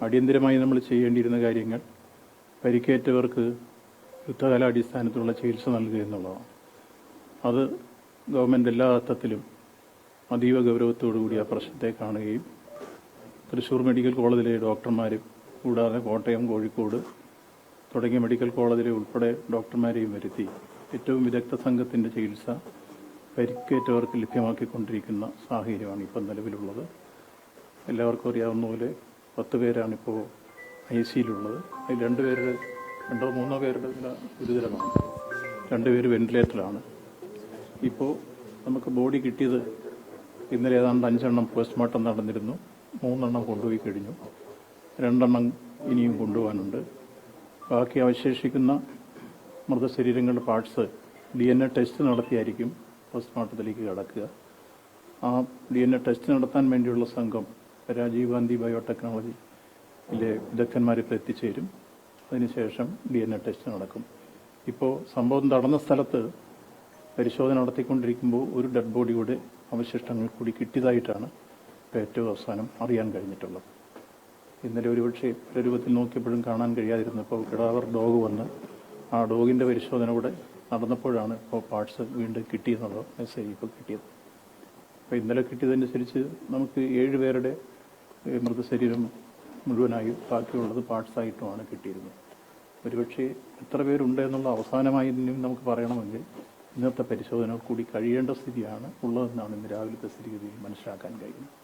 അടിയന്തരമായി നമ്മൾ ചെയ്യേണ്ടിയിരുന്ന കാര്യങ്ങൾ പരിക്കേറ്റവർക്ക് യുദ്ധകാലാടിസ്ഥാനത്തിലുള്ള ചികിത്സ നൽകുക എന്നുള്ളതാണ്. അത് ഗവൺമെൻറ് എല്ലാ അർത്ഥത്തിലും അതീവ ഗൗരവത്തോടുകൂടി ആ പ്രശ്നത്തെ കാണുകയും തൃശ്ശൂർ മെഡിക്കൽ കോളേജിലെ ഡോക്ടർമാരും കൂടാതെ കോട്ടയം, കോഴിക്കോട് തുടങ്ങിയ മെഡിക്കൽ കോളേജിലെ ഉൾപ്പെടെ ഡോക്ടർമാരെയും വരുത്തി ഏറ്റവും വിദഗ്ധ സംഘത്തിൻ്റെ ചികിത്സ പരിക്കേറ്റവർക്ക് ലഭ്യമാക്കിക്കൊണ്ടിരിക്കുന്ന സാഹചര്യമാണ് ഇപ്പോൾ നിലവിലുള്ളത്. എല്ലാവർക്കും അറിയാവുന്ന പോലെ 10 പേരാണിപ്പോൾ ICUയിലുള്ളത്. അതിൽ 2 പേരുടെ നില ഗുരുതരമാണ്. 2 പേര് വെന്റിലേറ്ററിലാണ്. ഇപ്പോൾ നമുക്ക് ബോഡി കിട്ടിയത് ഇന്നലെ ഏതാണ്ട് 5 എണ്ണം പോസ്റ്റ്മോർട്ടം നടന്നിരുന്നു. 3 എണ്ണം കൊണ്ടുപോയി കഴിഞ്ഞു. 2 എണ്ണം ഇനിയും കൊണ്ടുപോകാനുണ്ട്. ബാക്കി അവശേഷിക്കുന്ന മൃതശരീരങ്ങളുടെ പാർട്സ് DNA ടെസ്റ്റ് നടത്തിയായിരിക്കും പോസ്റ്റ്മോർട്ടത്തിലേക്ക് കടക്കുക. ആ DNA ടെസ്റ്റ് നടത്താൻ വേണ്ടിയുള്ള സംഘം രാജീവ് ഗാന്ധി ബയോടെക്നോളജിയിലെ വിദഗ്ധന്മാരിപ്പോൾ എത്തിച്ചേരും. അതിനുശേഷം DNA ടെസ്റ്റ് നടക്കും. ഇപ്പോൾ സംഭവം നടന്ന സ്ഥലത്ത് പരിശോധന നടത്തിക്കൊണ്ടിരിക്കുമ്പോൾ ഒരു ഡെഡ് ബോഡിയുടെ അവശിഷ്ടങ്ങൾ കൂടി കിട്ടിയതായിട്ടാണ് ഇപ്പോൾ ഏറ്റവും അവസാനം അറിയാൻ കഴിഞ്ഞിട്ടുള്ളത്. ഇന്നലെ ഒരുപക്ഷെ ഒരു രൂപത്തിൽ നോക്കിയപ്പോഴും കാണാൻ കഴിയാതിരുന്നപ്പോൾ കിടാവർ ഡോഗ് വന്ന് ആ ഡോഗിൻ്റെ പരിശോധന കൂടെ നടന്നപ്പോഴാണ് ഇപ്പോൾ പാർട്സ് വീണ്ടും കിട്ടിയെന്നുള്ള മെസ്സേജ് ഇപ്പോൾ കിട്ടിയത്. അപ്പോൾ ഇന്നലെ കിട്ടിയതനുസരിച്ച് നമുക്ക് 7 പേരുടെ മൃതശരീരം മുഴുവനായും ബാക്കിയുള്ളത് പാർട്സായിട്ടുമാണ് കിട്ടിയിരുന്നത്. ഒരുപക്ഷെ എത്ര പേരുണ്ട് എന്നുള്ള അവസാനമായി നമുക്ക് പറയണമെങ്കിൽ ഇന്നത്തെ പരിശോധന കൂടി കഴിയേണ്ട സ്ഥിതിയാണ് ഉള്ളതെന്നാണ് ഇന്ന് രാവിലത്തെ സ്ഥിതിഗതിയിൽ മനസ്സിലാക്കാൻ കഴിയുന്നത്.